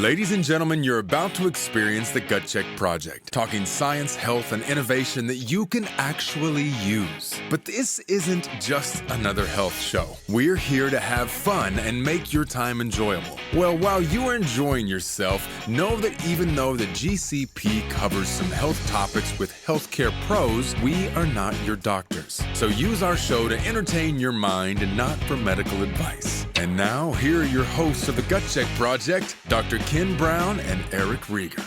Ladies and gentlemen, you're about to experience the Gut Check Project, talking science, health, and innovation that you can actually use. But this isn't just another health show. We're here to have fun and make your time enjoyable. Well, while you are enjoying yourself, know that even though the GCP covers some health topics with healthcare pros, we are not your doctors. So use our show to entertain your mind and not for medical advice. And now, here are your hosts of the Gut Check Project, Dr. Ken Brown and Eric Rieger.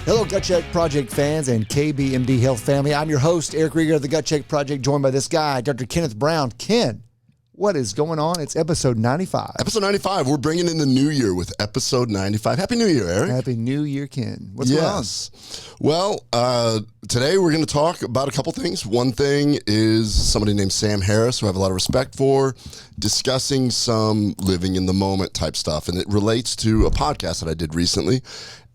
Hello, Gut Check Project fans and KBMD Health family. I'm your host, Eric Rieger of the Gut Check Project, joined by this guy, Dr. Kenneth Brown. Ken, what is going on? It's episode 95. Episode 95. We're bringing in the new year with episode 95. Happy New Year, Eric. Happy New Year, Ken. What's going on? Well, today we're going to talk about a couple things. One thing is somebody named Sam Harris, who I have a lot of respect for, discussing some living in the moment type stuff. And it relates to a podcast that I did recently.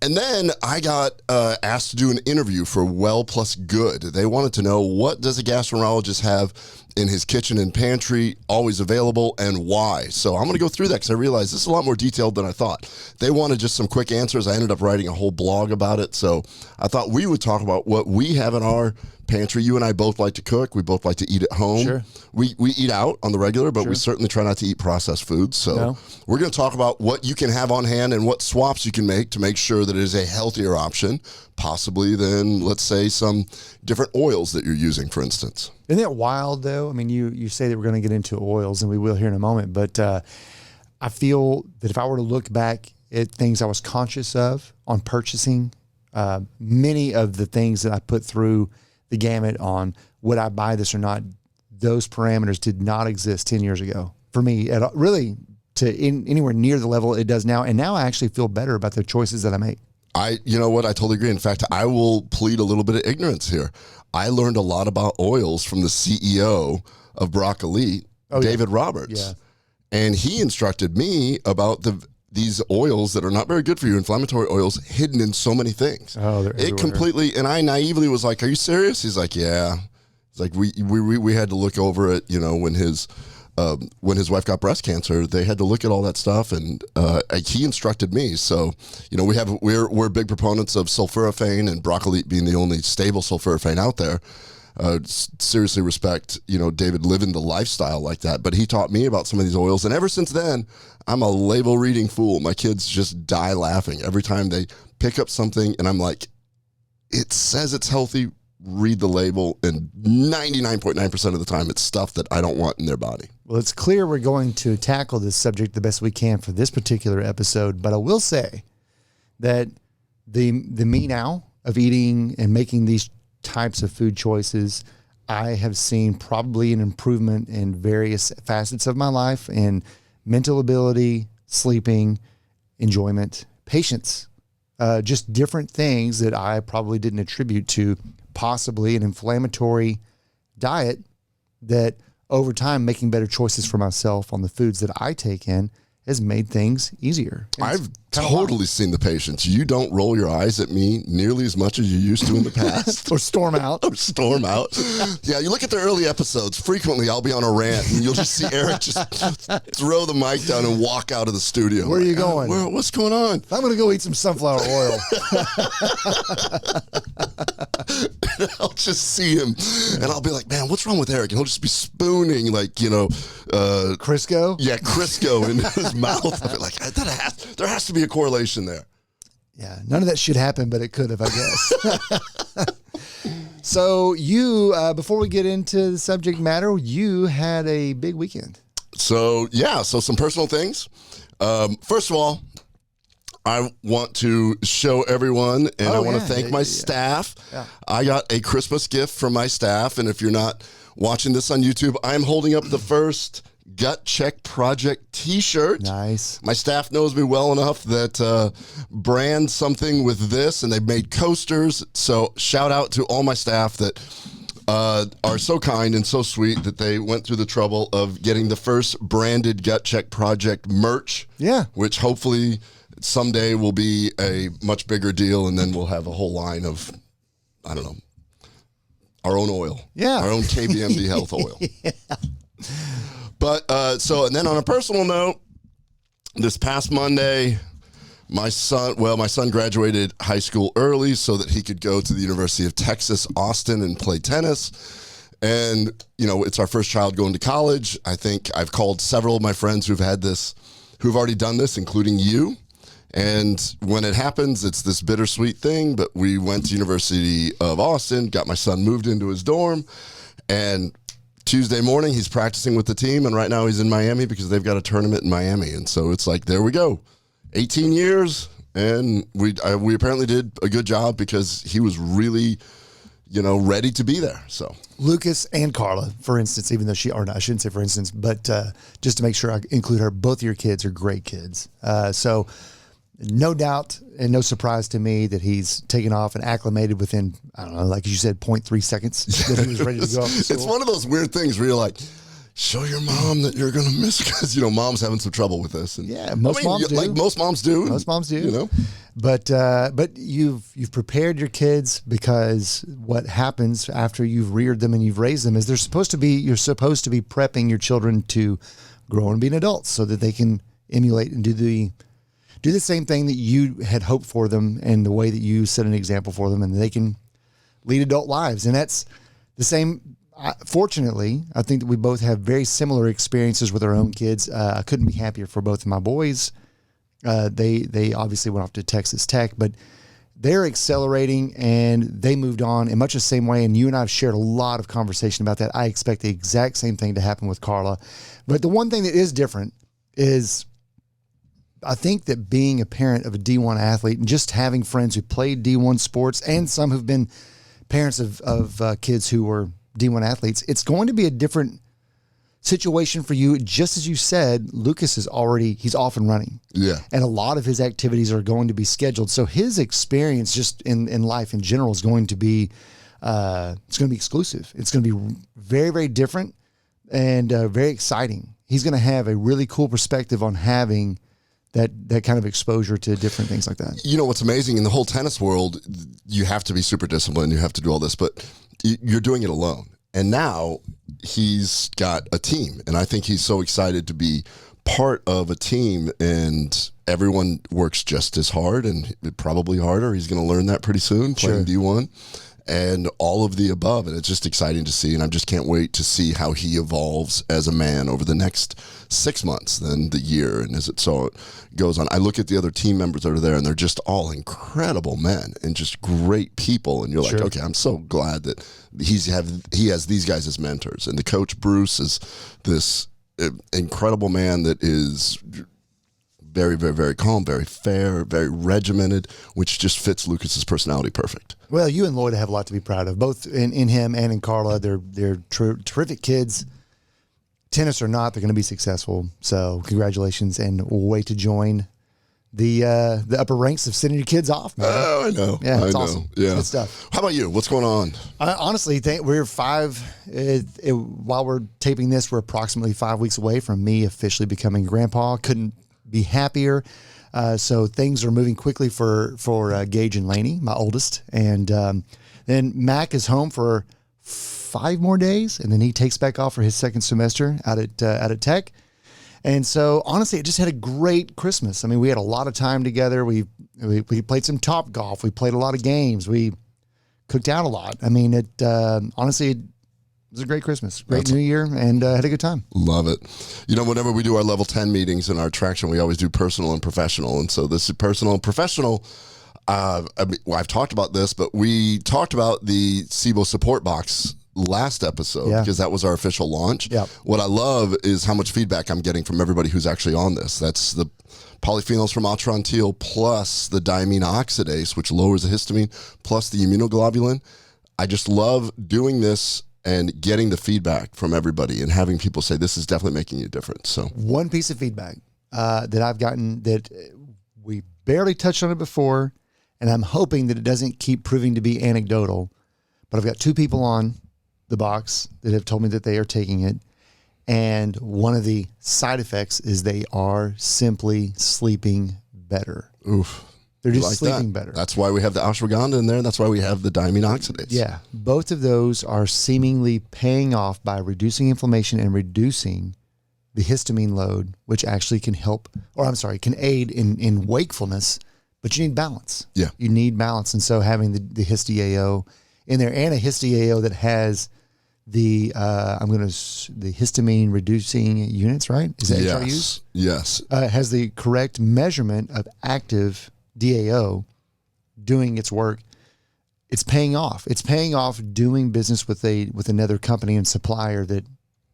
And then I got asked to do an interview for Well Plus Good. They wanted to know, what does a gastroenterologist have in his kitchen and pantry, always available, and why? So I'm going to go through that because I realized this is a lot more detailed than I thought. They wanted just some quick answers. I ended up writing a whole blog about it. So I thought we would talk about what we have in our pantry. You and I both like to cook. We both like to eat at home. Sure. We eat out on the regular, but we certainly try not to eat processed foods. So we're going to talk about what you can have on hand and what swaps you can make to make sure that it is a healthier option, possibly than, let's say, some different oils that you're using, for instance. Isn't that wild, though? I mean, you say that we're going to get into oils, and we will here in a moment, but I feel that if I were to look back at things I was conscious of on purchasing, many of the things that I put through the gamut on would I buy this or not, those parameters did not exist 10 years ago for me, really anywhere near the level it does now. And now I actually feel better about the choices that I make. You know what? I totally agree. In fact, I will plead a little bit of ignorance here. I learned a lot about oils from the CEO of Broccoli, David Roberts. Yeah. And he instructed me about these oils that are not very good for you, inflammatory oils, hidden in so many things. Oh, it completely, and I naively was like, "Are you serious?" He's like, "Yeah." It's like we had to look over it, you know, when his wife got breast cancer, they had to look at all that stuff, and he instructed me. So, you know, we're big proponents of sulforaphane, and broccoli being the only stable sulforaphane out there. Seriously respect, you know, David living the lifestyle like that. But he taught me about some of these oils, and ever since then, I'm a label reading fool. My kids just die laughing every time they pick up something, and I'm like, it says it's healthy. Read the label, and 99.9% of the time, it's stuff that I don't want in their body. Well, it's clear we're going to tackle this subject the best we can for this particular episode, but I will say that the me now of eating and making these types of food choices, I have seen probably an improvement in various facets of my life, in mental ability, sleeping, enjoyment, patience, just different things that I probably didn't attribute to possibly an inflammatory diet, that over time making better choices for myself on the foods that I take in has made things easier. I've totally seen the patience. You don't roll your eyes at me nearly as much as you used to in the past. Or storm out. Yeah, you look at the early episodes. Frequently, I'll be on a rant, and you'll just see Eric just throw the mic down and walk out of the studio. Where are you going? What's going on? I'm going to go eat some sunflower oil. I'll just see him, and I'll be like, man, what's wrong with Eric? And he'll just be spooning, like, you know. Crisco? Yeah, Crisco in his mouth. I'll be like, there has to be a correlation there. Yeah, none of that should happen, but it could have, I guess. So you, before we get into the subject matter, you had a big weekend. So some personal things. First of all, I want to show everyone, and I want to thank my staff. Yeah. I got a Christmas gift from my staff, and if you're not watching this on YouTube, I'm holding up the first Gut Check Project t-shirt. Nice. My staff knows me well enough that brand something with this, and they've made coasters. So shout out to all my staff that are so kind and so sweet that they went through the trouble of getting the first branded Gut Check Project merch. Yeah. Which hopefully someday will be a much bigger deal, and then we'll have a whole line of, I don't know, our own oil. Yeah. Our own KBMD health oil. Yeah. But and then on a personal note, this past Monday, My son graduated high school early so that he could go to the University of Texas, Austin, and play tennis. And, it's our first child going to college. I think I've called several of my friends who've already done this, including you. And when it happens, it's this bittersweet thing. But we went to University of Austin, got my son moved into his dorm, and Tuesday morning he's practicing with the team. And right now he's in Miami because they've got a tournament in Miami. And so it's like, there we go. 18 years, and we apparently did a good job because he was really, ready to be there. So Lucas and Carla, for instance, even though I shouldn't say for instance, but just to make sure I include her, both of your kids are great kids. So no doubt and no surprise to me that he's taken off and acclimated within, I don't know, like you said, 0.3 seconds that he was ready to go off to school. It's one of those weird things where you're like, show your mom that you're going to miss because, mom's having some trouble with this. And, yeah, most moms do. Like most moms do. Most moms do. But you've prepared your kids because what happens after you've reared them and you've raised them is you're supposed to be prepping your children to grow and be an adult so that they can emulate and do the same thing that you had hoped for them and the way that you set an example for them, and they can lead adult lives. And that's the same. Fortunately, I think that we both have very similar experiences with our own kids. I couldn't be happier for both of my boys. They obviously went off to Texas Tech, but they're accelerating and they moved on in much the same way. And you and I have shared a lot of conversation about that. I expect the exact same thing to happen with Carla. But the one thing that is different is I think that being a parent of a D1 athlete and just having friends who played D1 sports and some who've been parents of kids who were D1 athletes, it's going to be a different situation for you. Just as you said, Lucas he's off and running. Yeah. And a lot of his activities are going to be scheduled. So his experience just in life in general is going to be, it's going to be exclusive. It's going to be very, very different and very exciting. He's going to have a really cool perspective on having that kind of exposure to different things like that. What's amazing in the whole tennis world, you have to be super disciplined. You have to do all this, but you're doing it alone. And now he's got a team, and I think he's so excited to be part of a team, and everyone works just as hard and probably harder. He's going to learn that pretty soon playing D1 and all of the above. And it's just exciting to see. And I just can't wait to see how he evolves as a man over the next 6 months, then the year. And as it goes on, I look at the other team members that are there, and they're just all incredible men and just great people. And you're like, okay, I'm so glad that he has these guys as mentors. And the coach, Bruce, is this incredible man that is very, very, very calm, very fair, very regimented, which just fits Lucas's personality perfect. Well, you and Lloyd have a lot to be proud of, both in him and in Carla. They're terrific kids. Tennis or not, they're going to be successful. So congratulations, and we'll wait to join the upper ranks of sending your kids off, man. Oh, I know. Yeah, it's awesome. Yeah. Good stuff. How about you? What's going on? Honestly, we're while we're taping this, we're approximately 5 weeks away from me officially becoming grandpa. Couldn't be happier. So things are moving quickly for Gage and Lainey, my oldest. And then Mac is home for 5 more days, and then he takes back off for his second semester out at Tech. And so, honestly, it just had a great Christmas. I mean, we had a lot of time together. We played some Top Golf. We played a lot of games. We cooked out a lot. I mean, honestly, it was a great Christmas, great New Year, and had a good time. Love it. Whenever we do our level 10 meetings in our traction, we always do personal and professional. And so this is personal and professional. I've talked about this, but we talked about the SIBO support box last episode because that was our official launch. Yep. What I love is how much feedback I'm getting from everybody who's actually on this. That's the polyphenols from atrantil plus the diamine oxidase, which lowers the histamine, plus the immunoglobulin. I just love doing this and getting the feedback from everybody and having people say, this is definitely making a difference. So one piece of feedback that I've gotten that we barely touched on it before, and I'm hoping that it doesn't keep proving to be anecdotal, but I've got 2 people on the box that have told me that they are taking it. And one of the side effects is they are simply sleeping better. Oof. They're just sleeping better. That's why we have the ashwagandha in there. That's why we have the diamine oxidase. Yeah. Both of those are seemingly paying off by reducing inflammation and reducing the histamine load, which actually can help, or I'm sorry, can aid in wakefulness, but you need balance. Yeah. You need balance. And so having the Histi-AO in there, and a Histi-AO that has the histamine reducing units, right? Is that HRUs? Yes. Has the correct measurement of active DAO doing its work. It's paying off. It's paying off doing business with another company and supplier that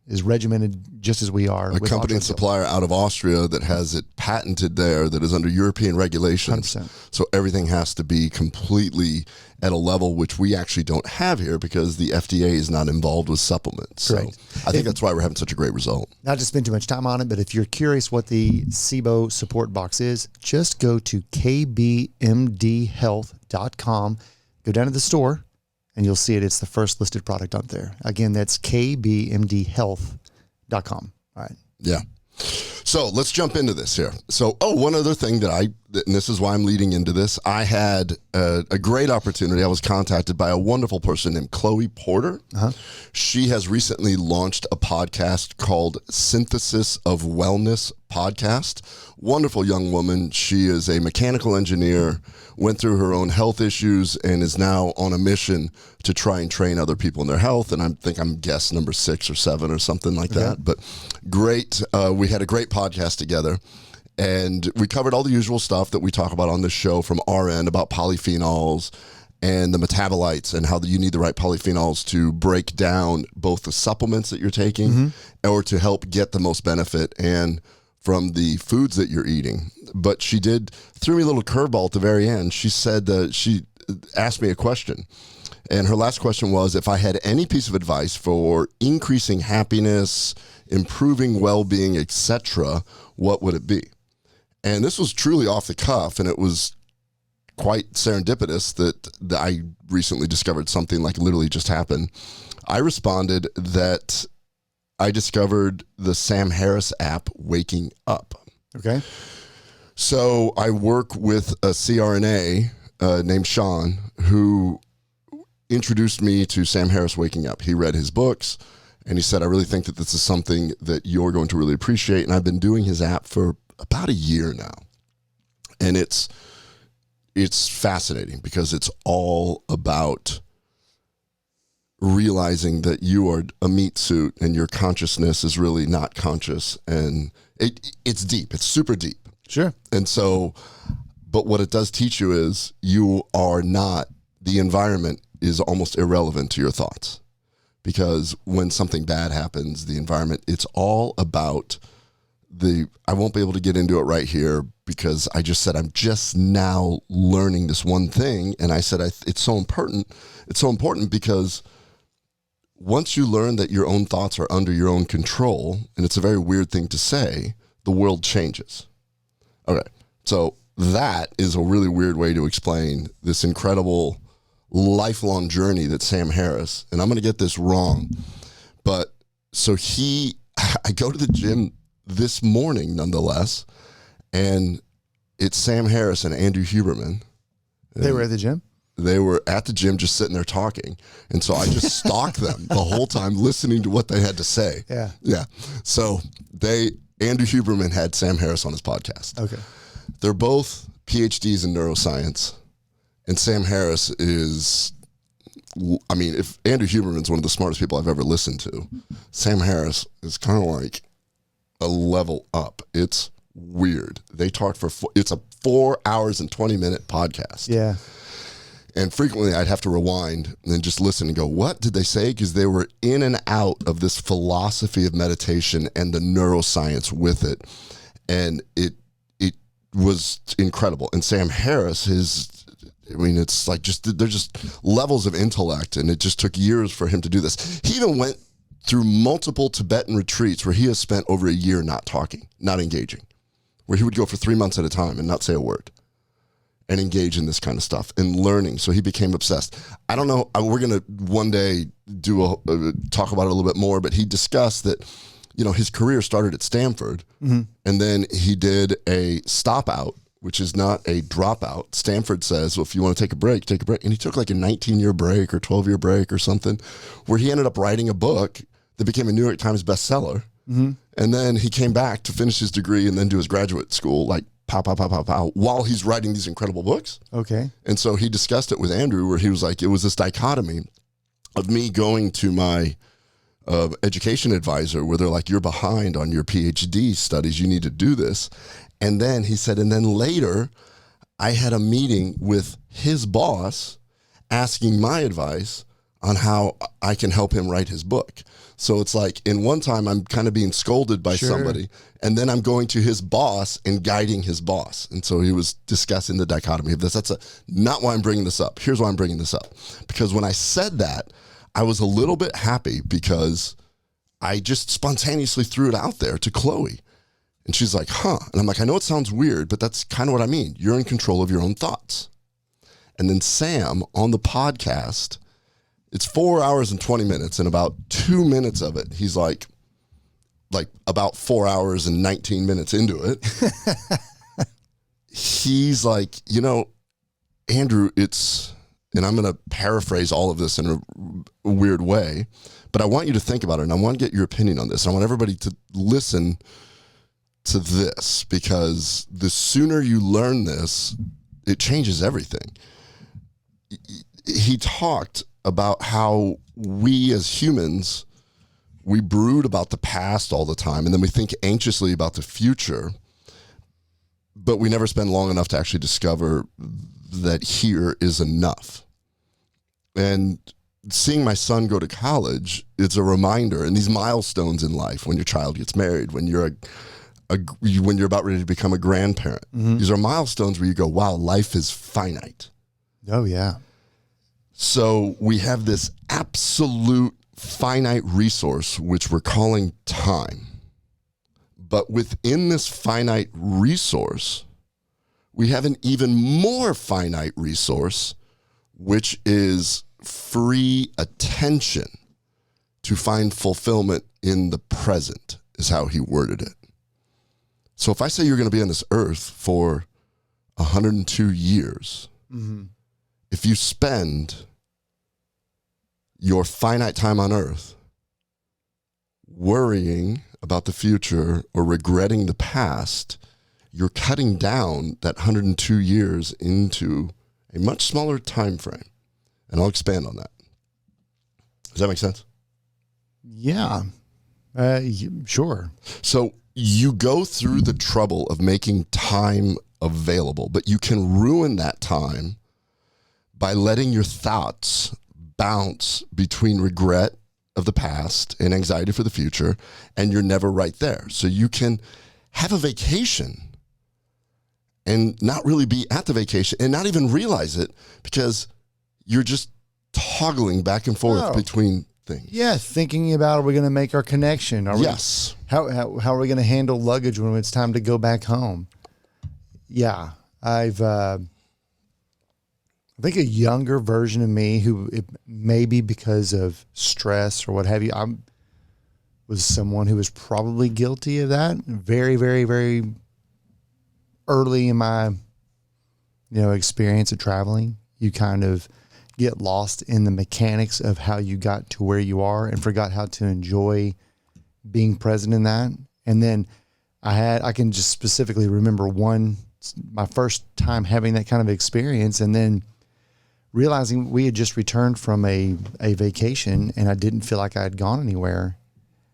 is regimented just as we are. A company and supplier out of Austria that has it patented there, that is under European regulations. 100%. So everything has to be completely at a level which we actually don't have here because the FDA is not involved with supplements. Correct. So I think that's why we're having such a great result. Not to spend too much time on it, but if you're curious what the SIBO support box is, just go to kbmdhealth.com, go down to the store, and you'll see it. It's the first listed product up there. Again, that's kbmdhealth.com. All right. Yeah. So let's jump into this here. So, one other thing and this is why I'm leading into this. I had a great opportunity. I was contacted by a wonderful person named Chloe Porter. Uh-huh. She has recently launched a podcast called Synthesis of Wellness Podcast. Wonderful young woman. She is a mechanical engineer, went through her own health issues, and is now on a mission to try and train other people in their health. And I think I'm guest number 6 or 7 or something like that. But great. We had a great podcast together. And we covered all the usual stuff that we talk about on this show from our end about polyphenols and the metabolites and how you need the right polyphenols to break down both the supplements that you're taking or to help get the most benefit and from the foods that you're eating. But she threw me a little curveball at the very end. She said she asked me a question. And her last question was, if I had any piece of advice for increasing happiness, improving well-being, etc., what would it be? And this was truly off the cuff, and it was quite serendipitous that I recently discovered something like literally just happened. I responded that I discovered the Sam Harris app, Waking Up. Okay. So I work with a CRNA named Sean who introduced me to Sam Harris Waking Up. He read his books, and he said, I really think that this is something that you're going to really appreciate. And I've been doing his app for about a year now. And it's fascinating because it's all about realizing that you are a meat suit and your consciousness is really not conscious. And it's deep. It's super deep. Sure. And so, but what it does teach you is you are not, the environment is almost irrelevant to your thoughts. Because when something bad happens, the environment, it's all about I won't be able to get into it right here because I just said I'm just now learning this one thing. And I said it's so important. It's so important because once you learn that your own thoughts are under your own control, and it's a very weird thing to say, the world changes. Okay, so that is a really weird way to explain this incredible lifelong journey that Sam Harris, and I'm going to get this wrong, but so I go to the gym this morning nonetheless, and it's Sam Harris and Andrew Huberman. They were at the gym? They were at the gym just sitting there talking. And so I just stalked them the whole time listening to what they had to say. Yeah. Yeah. So Andrew Huberman had Sam Harris on his podcast. Okay. They're both PhDs in neuroscience. And Sam Harris is, I mean, if Andrew Huberman's one of the smartest people I've ever listened to, Sam Harris is kind of like a level up. It's weird. They talked it's a 4 hours and 20-minute podcast. Yeah. And frequently I'd have to rewind and then just listen and go, what did they say? Because they were in and out of this philosophy of meditation and the neuroscience with it. And it was incredible. And Sam Harris it's like they're just levels of intellect, and it just took years for him to do this. He even went through multiple Tibetan retreats where he has spent over a year not talking, not engaging, where he would go for 3 months at a time and not say a word and engage in this kind of stuff and learning. So he became obsessed. I don't know. We're going to one day talk about it a little bit more, but he discussed that, his career started at Stanford, and then he did a stop out, which is not a dropout. Stanford says, well, if you want to take a break, take a break. And he took like a 19-year break or 12-year break or something, where he ended up writing a book that became a New York Times bestseller. And And then he came back to finish his degree and then do his graduate school, like pow, pow, pow, pow, pow, while he's writing these incredible books. Okay. And so he discussed it with Andrew, where he was like, it was this dichotomy of me going to my education advisor where they're like, you're behind on your PhD studies. You need to do this. And then he said, and then later I had a meeting with his boss asking my advice on how I can help him write his book. So it's like in one time I'm kind of being scolded by somebody, and then I'm going to his boss and guiding his boss. And so he was discussing the dichotomy of this. That's not why I'm bringing this up. Here's why I'm bringing this up. Because when I said that, I was a little bit happy because I just spontaneously threw it out there to Chloe. And she's like, huh. And I'm like, I know it sounds weird, but that's kind of what I mean. You're in control of your own thoughts. And then Sam on the podcast, it's 4 hours and 20 minutes, and about 2 minutes of it, he's like about 4 hours and 19 minutes into it. He's like, Andrew, and I'm going to paraphrase all of this in a weird way, but I want you to think about it, and I want to get your opinion on this. I want everybody to listen to this, because the sooner you learn this, it changes everything. He talked about how we as humans, we brood about the past all the time, and then we think anxiously about the future, but we never spend long enough to actually discover that here is enough. And seeing my son go to college, it's a reminder, and these milestones in life, when your child gets married, when you're when you're about ready to become a grandparent, these are milestones where you go, wow, life is finite. Oh, yeah. So we have this absolute finite resource, which we're calling time. But within this finite resource, we have an even more finite resource, which is free attention to find fulfillment in the present, is how he worded it. So if I say you're going to be on this earth for 102 years, if you spend your finite time on earth worrying about the future or regretting the past, you're cutting down that 102 years into a much smaller time frame. And I'll expand on that. Does that make sense? Yeah. Sure. So you go through the trouble of making time available, but you can ruin that time by letting your thoughts bounce between regret of the past and anxiety for the future, and you're never right there. So you can have a vacation and not really be at the vacation and not even realize it, because you're just toggling back and forth between things. Yeah, thinking about, are we going to make our connection? Yes. How are we going to handle luggage when it's time to go back home? Yeah, I think a younger version of me, who it maybe because of stress or what have you, was someone who was probably guilty of that very, very, very early in my, experience of traveling. You kind of get lost in the mechanics of how you got to where you are and forgot how to enjoy being present in that. And then I can just specifically remember my first time having that kind of experience, and then realizing we had just returned from a vacation and I didn't feel like I had gone anywhere.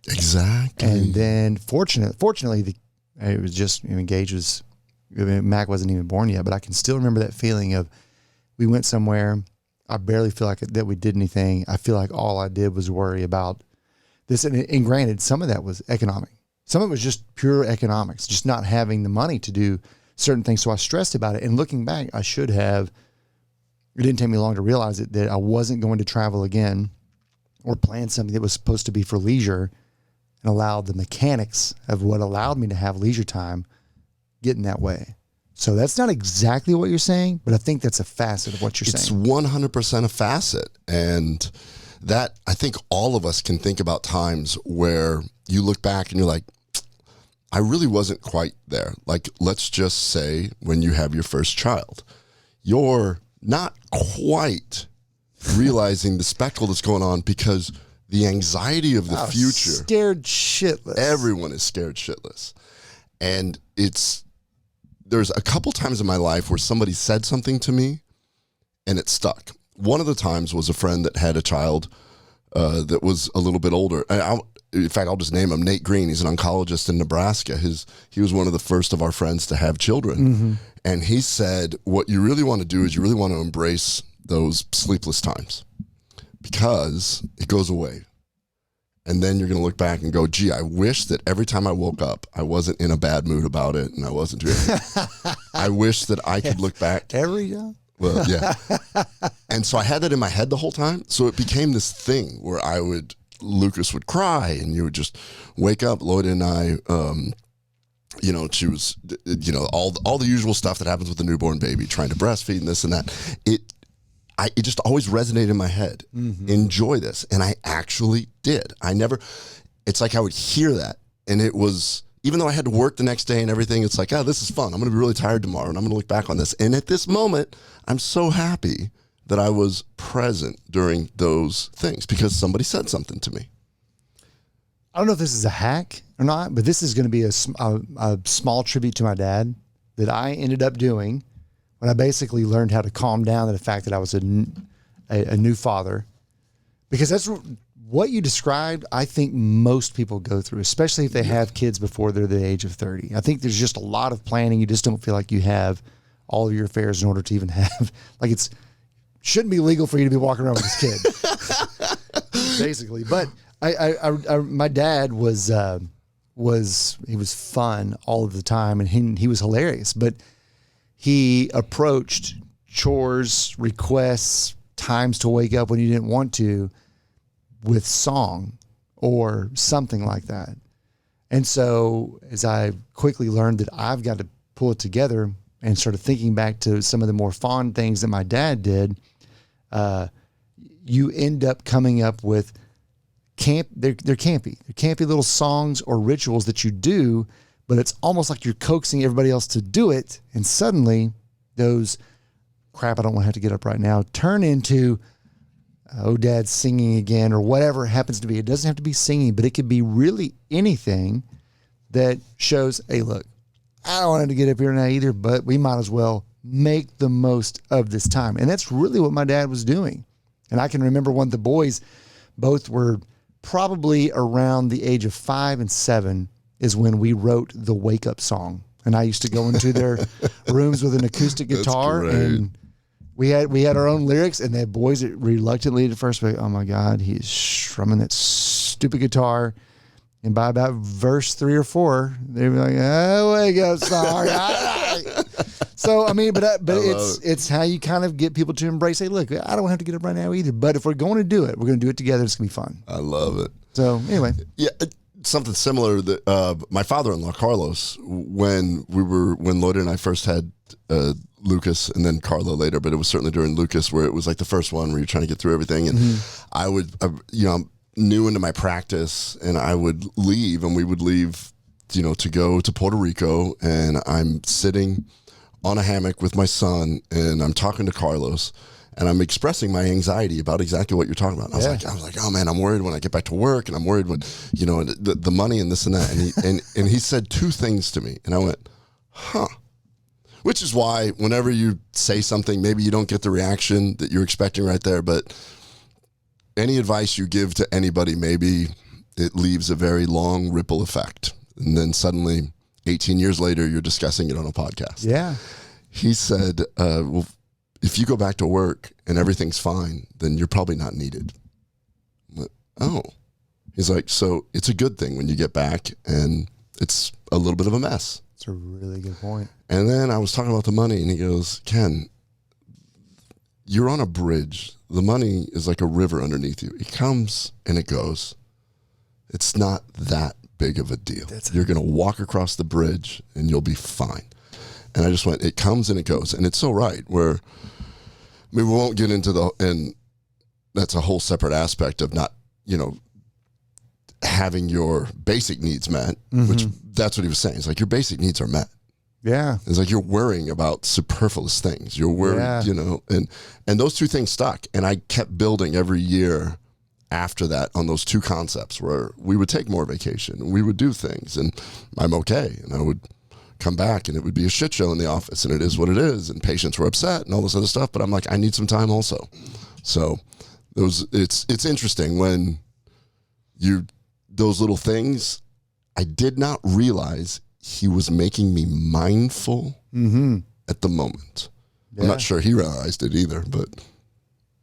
Exactly. And then fortunately, it was just, Gage Mac wasn't even born yet, but I can still remember that feeling of, we went somewhere. I barely feel like that we did anything. I feel like all I did was worry about this. And granted, some of that was economic. Some of it was just pure economics, just not having the money to do certain things. So I stressed about it. And looking back, I should have. It didn't take me long to realize it, that I wasn't going to travel again or plan something that was supposed to be for leisure, and allow the mechanics of what allowed me to have leisure time get in that way. So that's not exactly what you're saying, but I think that's a facet of what you're saying. It's 100% a facet. And that, I think all of us can think about times where you look back and you're like, I really wasn't quite there. Like, let's just say when you have your first child, you're not quite realizing the spectacle that's going on, because the anxiety of the future. Scared shitless. Everyone is scared shitless. And there's a couple times in my life where somebody said something to me and it stuck. One of the times was a friend that had a child that was a little bit older. In fact, I'll just name him, Nate Green. He's an oncologist in Nebraska. He was one of the first of our friends to have children. Mm-hmm. And he said, what you really want to do is you really want to embrace those sleepless times because it goes away. And then you're going to look back and go, gee, I wish that every time I woke up, I wasn't in a bad mood about it and I wasn't doing it. I wish that I could look back. Every day? Well, yeah. And so I had that in my head the whole time. So it became this thing where Lucas would cry and you would just wake up. Lloyd and I, she was, all the usual stuff that happens with a newborn baby, trying to breastfeed and this and that. It just always resonated in my head. Mm-hmm. Enjoy this. And I actually did. It's like I would hear that. And it was, even though I had to work the next day and everything, it's like, oh, this is fun. I'm going to be really tired tomorrow and I'm going to look back on this. And at this moment, I'm so happy that I was present during those things because somebody said something to me. I don't know if this is a hack or not, but this is going to be a small tribute to my dad that I ended up doing when I basically learned how to calm down to the fact that I was a new father. Because that's what you described, I think most people go through, especially if they have kids before they're the age of 30. I think there's just a lot of planning. You just don't feel like you have all of your affairs in order to even have, like shouldn't be legal for you to be walking around with this kid, basically. But my dad was fun all of the time, and he was hilarious. But he approached chores, requests, times to wake up when you didn't want to, with song or something like that. And so, as I quickly learned that I've got to pull it together and started thinking back to some of the more fond things that my dad did, you end up coming up with they're campy. They're campy little songs or rituals that you do, but it's almost like you're coaxing everybody else to do it. And suddenly those crap, I don't want to have to get up right now, turn into, oh, dad's singing again, or whatever it happens to be. It doesn't have to be singing, but it could be really anything that shows, hey, look, I don't want to get up here now either, but we might as well make the most of this time. And that's really what my dad was doing. And I can remember when the boys both were probably around the age of 5 and 7 is when we wrote the wake up song. And I used to go into their rooms with an acoustic guitar, and we had our own lyrics, and the boys reluctantly at first were like, oh my God, he's strumming that stupid guitar. And by about verse 3 or 4, they were like, oh, wake up song. So, I mean, but it's how you kind of get people to embrace, hey, look, I don't have to get up right now either. But if we're going to do it, we're going to do it together. It's going to be fun. I love it. So anyway. Yeah. Something similar that my father-in-law, Carlos, when Lloyd and I first had Lucas and then Carla later, but it was certainly during Lucas where it was like the first one where you're trying to get through everything. And I'm new into my practice, and I would leave, and we would leave, to go to Puerto Rico, and I'm sitting on a hammock with my son, and I'm talking to Carlos, and I'm expressing my anxiety about exactly what you're talking about. And I was like, oh man, I'm worried when I get back to work, and I'm worried when, the money and this and that. And he said 2 things to me, and I went, huh. Which is why whenever you say something, maybe you don't get the reaction that you're expecting right there, but any advice you give to anybody, maybe it leaves a very long ripple effect. And then suddenly, 18 years later, you're discussing it on a podcast. Yeah. He said, well, if you go back to work and everything's fine, then you're probably not needed. But, oh. He's like, so it's a good thing when you get back and it's a little bit of a mess. That's a really good point. And then I was talking about the money, and he goes, Ken, you're on a bridge. The money is like a river underneath you. It comes and it goes. It's not that big of a deal. You're going to walk across the bridge and you'll be fine. And I just went, it comes and it goes. And it's so right where, we won't get into and that's a whole separate aspect of not, having your basic needs met, which that's what he was saying. It's like your basic needs are met. Yeah. It's like you're worrying about superfluous things. You're worried, and those 2 things stuck. And I kept building every year after that on those two concepts where we would take more vacation and we would do things and I'm okay. And I would come back and it would be a shit show in the office and it is what it is. And patients were upset and all this other stuff. But I'm like, I need some time also. So it's interesting when those little things, I did not realize he was making me mindful at the moment. Yeah. I'm not sure he realized it either, but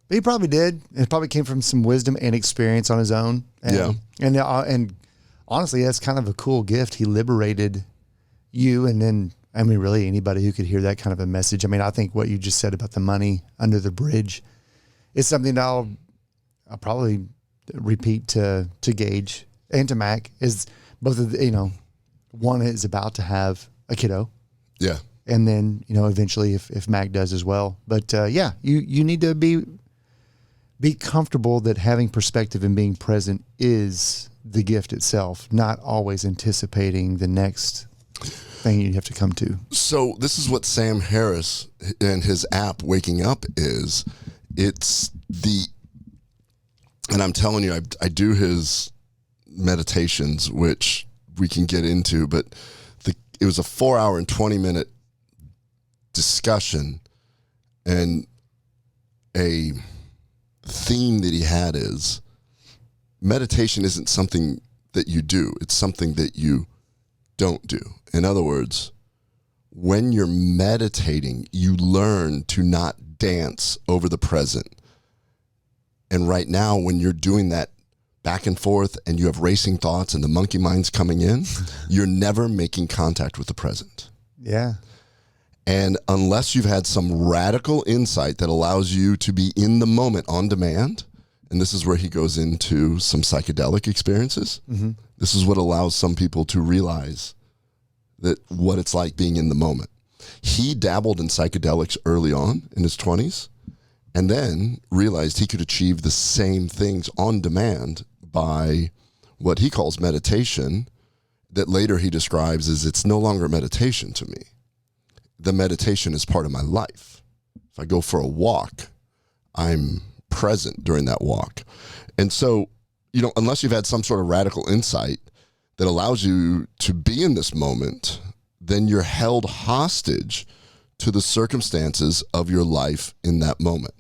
he probably did. It probably came from some wisdom and experience on his own. And, and honestly, that's kind of a cool gift. He liberated you, and then really anybody who could hear that kind of a message. I think what you just said about the money under the bridge is something that I'll probably repeat to Gage and to Mac. Is both of the, one is about to have a kiddo. Yeah. And then, eventually if Mac does as well. But you need to be comfortable that having perspective and being present is the gift itself, not always anticipating the next thing you have to come to. So this is what Sam Harris and his app Waking Up is. And I'm telling you, I do his meditations, which we can get into, but it was a 4-hour and 20-minute discussion, and a theme that he had is meditation isn't something that you do, it's something that you don't do. In other words, when you're meditating, you learn to not dance over the present. And right now, when you're doing that back and forth and you have racing thoughts and the monkey mind's coming in, you're never making contact with the present. Yeah. And unless you've had some radical insight that allows you to be in the moment on demand, and this is where he goes into some psychedelic experiences, this is what allows some people to realize that what it's like being in the moment. He dabbled in psychedelics early on in his 20s and then realized he could achieve the same things on demand by what he calls meditation, that later he describes as it's no longer meditation to me. The meditation is part of my life. If I go for a walk, I'm present during that walk. And so, unless you've had some sort of radical insight that allows you to be in this moment, then you're held hostage to the circumstances of your life in that moment.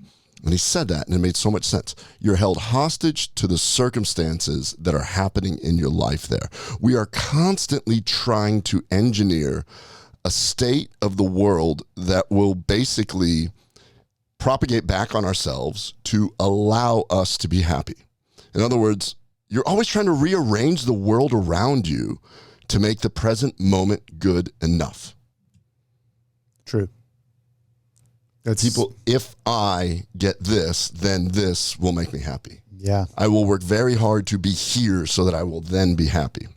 And he said that, and it made so much sense. You're held hostage to the circumstances that are happening in your life there. We are constantly trying to engineer a state of the world that will basically propagate back on ourselves to allow us to be happy. In other words, you're always trying to rearrange the world around you to make the present moment good enough. True. People, if I get this, then this will make me happy. Yeah. I will work very hard to be here so that I will then be happy.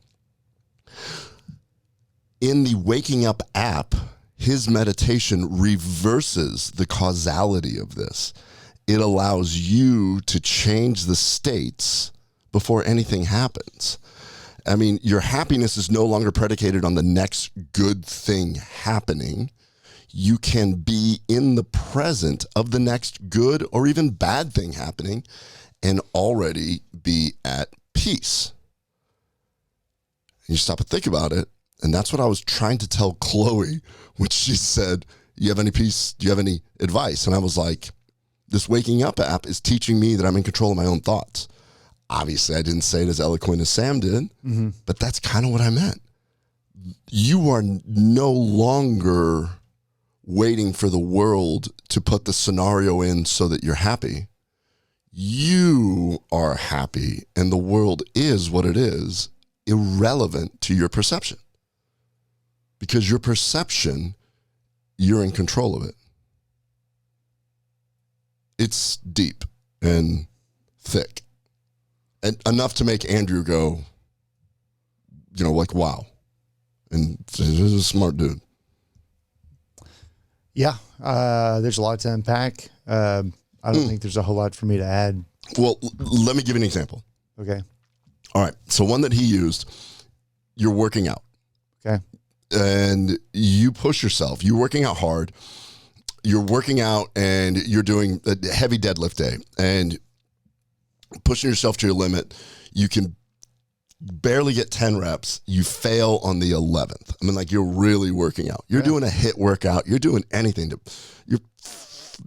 In the Waking Up app, his meditation reverses the causality of this. It allows you to change the states before anything happens. Your happiness is no longer predicated on the next good thing happening. You can be in the present of the next good or even bad thing happening and already be at peace. And you stop and think about it. And that's what I was trying to tell Chloe when she said, you have any peace? Do you have any advice? And I was like, this Waking Up app is teaching me that I'm in control of my own thoughts. Obviously, I didn't say it as eloquent as Sam did, but that's kind of what I meant. You are no longer waiting for the world to put the scenario in so that you're happy. You are happy, and the world is what it is, irrelevant to your perception. Because your perception, you're in control of it. It's deep and thick. And enough to make Andrew go, wow. And he's a smart dude. Yeah. There's a lot to unpack. I don't think there's a whole lot for me to add. Well, let me give you an example. Okay. All right. So one that he used, you're working out. Okay. And you push yourself. You're working out hard. You're working out and you're doing a heavy deadlift day. And pushing yourself to your limit. You can barely get 10 reps. You fail on the 11th. I mean, like, you're really working out. You're doing a HIIT workout. You're doing anything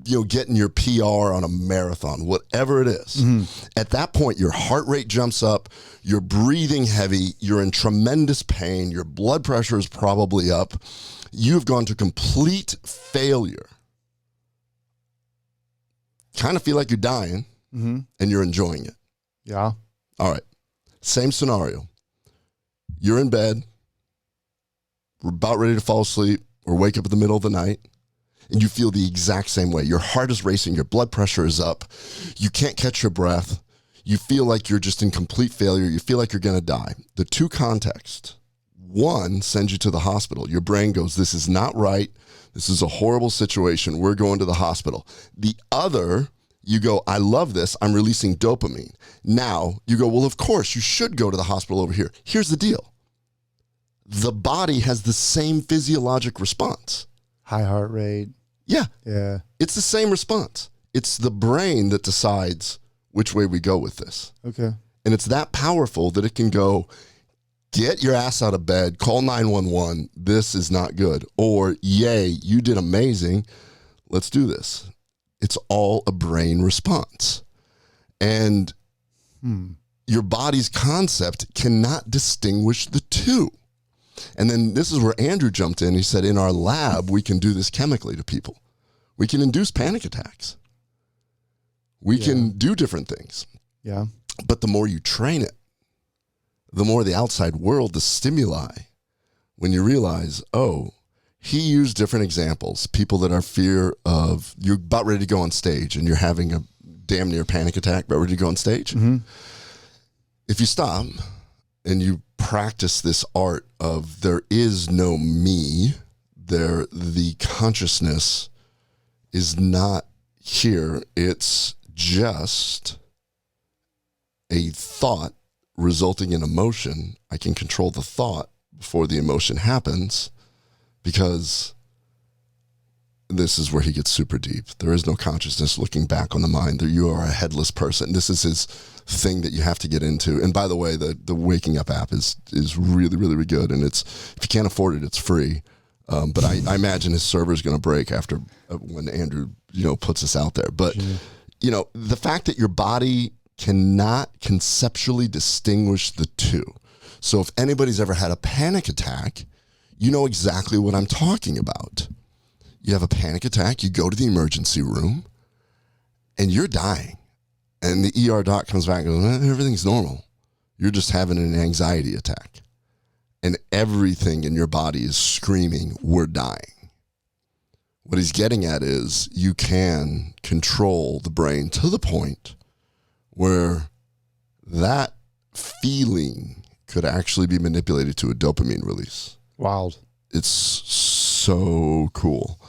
you're getting your PR on a marathon, whatever it is. At that point, your heart rate jumps up. You're breathing heavy. You're in tremendous pain. Your blood pressure is probably up. You've gone to complete failure. Kind of feel like you're dying, and you're enjoying it. Yeah. All right. Same scenario. You're in bed. We're about ready to fall asleep or wake up in the middle of the night, and you feel the exact same way. Your heart is racing. Your blood pressure is up. You can't catch your breath. You feel like you're just in complete failure. You feel like you're going to die. The two contexts. One sends you to the hospital. Your brain goes, this is not right. This is a horrible situation. We're going to the hospital. The other, you go, I love this. I'm releasing dopamine. Now you go, well, of course, you should go to the hospital over here. Here's the deal. The body has the same physiologic response. High heart rate. Yeah. Yeah. It's the same response. It's the brain that decides which way we go with this. Okay. And it's that powerful that it can go, get your ass out of bed, call 911. This is not good. Or, yay, you did amazing. Let's do this. It's all a brain response. And your body's concept cannot distinguish the two. And then this is where Andrew jumped in. He said, in our lab, we can do this chemically to people. We can induce panic attacks. We can do different things. Yeah. But the more you train it, the more the outside world, the stimuli, when you realize, oh, he used different examples. People that are fear of, you're about ready to go on stage and you're having a damn near panic attack, about ready to go on stage. If you stop and you practice this art of there is no me, the consciousness is not here. It's just a thought resulting in emotion. I can control the thought before the emotion happens, because this is where he gets super deep. There is no consciousness looking back on the mind. You are a headless person. This is his thing that you have to get into. And by the way, the Waking Up app is really, really, really good. And it's, if you can't afford it, it's free. But I imagine his server is going to break after when Andrew, puts this out there. But, the fact that your body cannot conceptually distinguish the two. So if anybody's ever had a panic attack, you know exactly what I'm talking about. You have a panic attack, you go to the emergency room, and you're dying. And the ER doc comes back and goes, everything's normal. You're just having an anxiety attack. And everything in your body is screaming, we're dying. What he's getting at is you can control the brain to the point where that feeling could actually be manipulated to a dopamine release. Wild. It's so cool.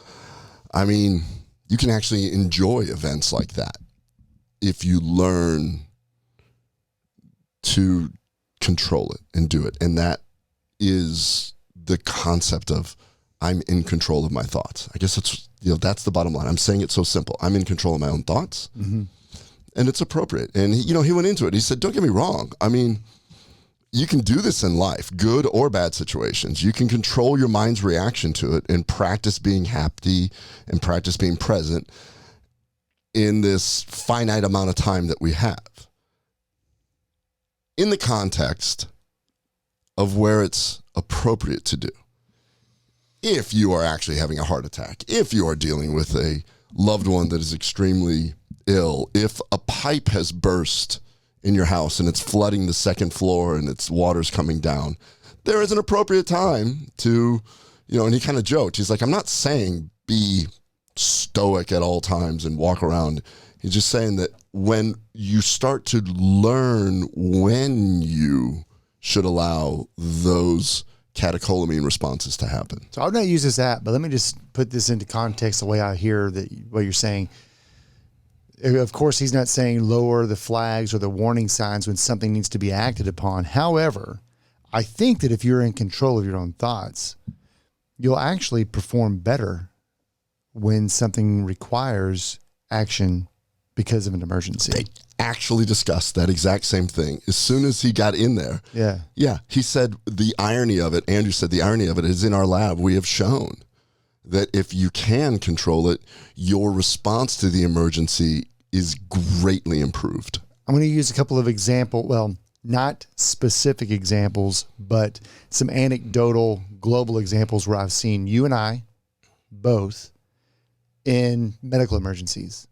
I mean, you can actually enjoy events like that if you learn to control it and do it. And that is the concept of I'm in control of my thoughts. I guess that's the bottom line. I'm saying it so simple. I'm in control of my own thoughts, and it's appropriate. And he went into it. He said, don't get me wrong. I mean, you can do this in life, good or bad situations. You can control your mind's reaction to it and practice being happy and practice being present in this finite amount of time that we have. In the context of where it's appropriate to do. If you are actually having a heart attack, if you are dealing with a loved one that is extremely ill, if a pipe has burst in your house and it's flooding the second floor and its water's coming down, there is an appropriate time to, and he kind of joked. He's like, I'm not saying be stoic at all times and walk around. He's just saying that when you start to learn when you should allow those catecholamine responses to happen. So I've not used this app, but let me just put this into context the way I hear what you're saying. Of course, he's not saying lower the flags or the warning signs when something needs to be acted upon. However, I think that if you're in control of your own thoughts, you'll actually perform better when something requires action because of an emergency. actually discussed that exact same thing as soon as he got in there. Yeah. Yeah. He said the irony of it, Andrew said the irony of it is in our lab, we have shown that if you can control it, your response to the emergency is greatly improved. I'm going to use a couple of not specific examples, but some anecdotal global examples where I've seen you and I both in medical emergencies.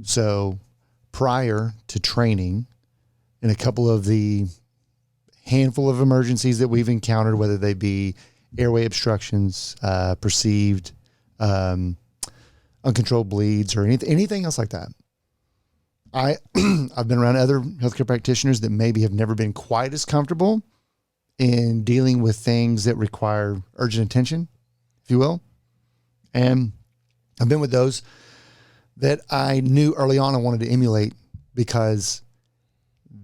So prior to training, in a couple of the handful of emergencies that we've encountered, whether they be airway obstructions, perceived uncontrolled bleeds, or anything else like that, I've been around other healthcare practitioners that maybe have never been quite as comfortable in dealing with things that require urgent attention, if you will. And I've been with those that I knew early on I wanted to emulate because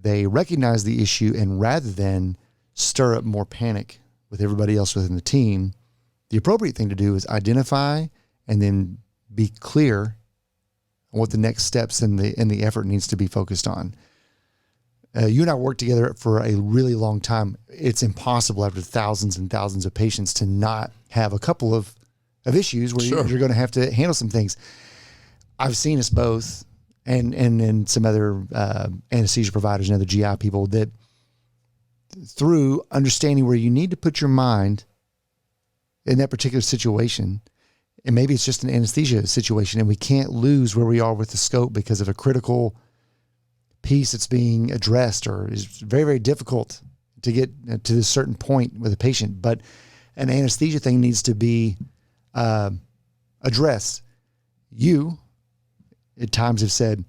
they recognize the issue, and rather than stir up more panic with everybody else within the team, the appropriate thing to do is identify and then be clear on what the next steps in the effort needs to be focused on. You and I worked together for a really long time. It's impossible after thousands and thousands of patients to not have a couple of issues where Sure. you're going to have to handle some things. I've seen us both and some other anesthesia providers and other GI people that through understanding where you need to put your mind in that particular situation, and maybe it's just an anesthesia situation and we can't lose where we are with the scope because of a critical piece that's being addressed, or is very, very difficult to get to this certain point with a patient. But an anesthesia thing needs to be addressed. You, at times, have said,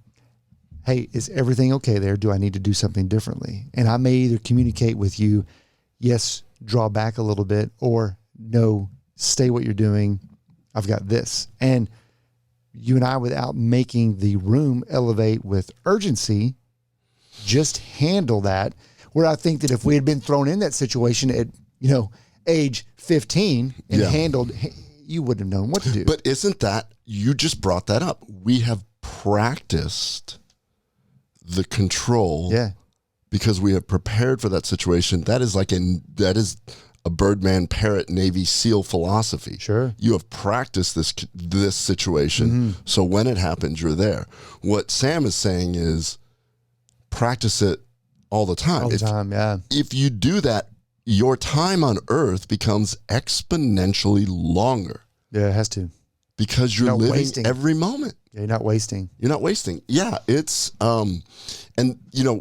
hey, is everything okay there? Do I need to do something differently? And I may either communicate with you, yes, draw back a little bit, or no, stay what you're doing. I've got this. And you and I, without making the room elevate with urgency, just handle that. Where I think that if we had been thrown in that situation at, age 15 and handled, you wouldn't have known what to do. But isn't that, you just brought that up. We have practiced the control because we have prepared for that situation. That is a Birdman parrot Navy SEAL philosophy. Sure. You have practiced this situation, so when it happens, you're there. What Sam is saying is practice it all the time. All the time, yeah. If you do that, your time on Earth becomes exponentially longer. Yeah, it has to. Because you're living wasting every moment. Yeah, you're not wasting. You're not wasting. Yeah, it's and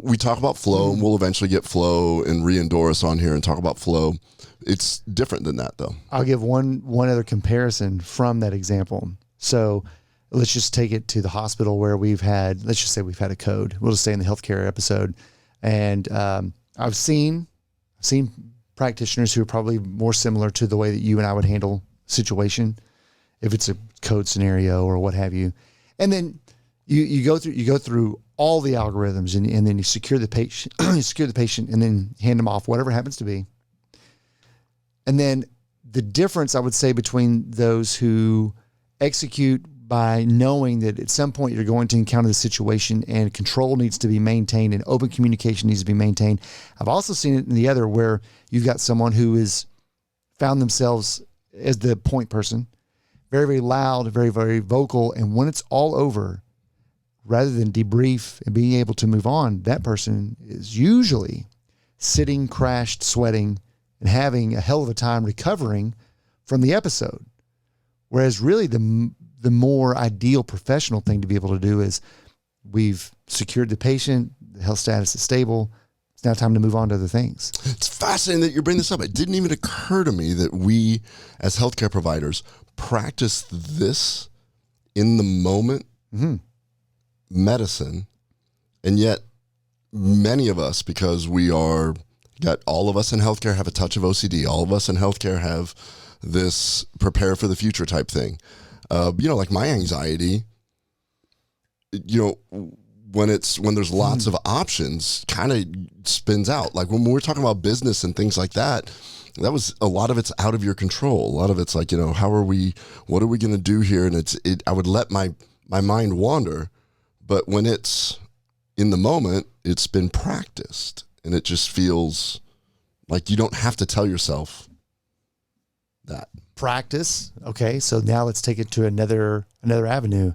we talk about flow, and we'll eventually get flow and re-endorse on here and talk about flow. It's different than that, though. I'll give one other comparison from that example. So let's just take it to the hospital where let's just say we've had a code. We'll just stay in the healthcare episode. And I've seen practitioners who are probably more similar to the way that you and I would handle a situation, if it's a code scenario or what have you. And then you go through all the algorithms and then you secure the patient, and then hand them off, whatever it happens to be. And then the difference, I would say, between those who execute by knowing that at some point you're going to encounter the situation and control needs to be maintained and open communication needs to be maintained. I've also seen it in the other where you've got someone who has found themselves as the point person, very, very loud, very, very vocal. And when it's all over, rather than debrief and being able to move on, that person is usually sitting, crashed, sweating, and having a hell of a time recovering from the episode. Whereas really the more ideal professional thing to be able to do is we've secured the patient, the health status is stable. It's now time to move on to other things. It's fascinating that you bring this up. It didn't even occur to me that we as healthcare providers practice this in the moment medicine. And yet many of us, because all of us in healthcare have a touch of OCD. All of us in healthcare have this prepare for the future type thing. Like my anxiety, when there's lots of options, kind of spins out. Like when we're talking about business and things like that, that was a lot of it's out of your control. A lot of it's like, what are we going to do here? And I would let my mind wander. But when it's in the moment, it's been practiced, and it just feels like you don't have to tell yourself that. Practice. Okay, so now let's take it to another avenue.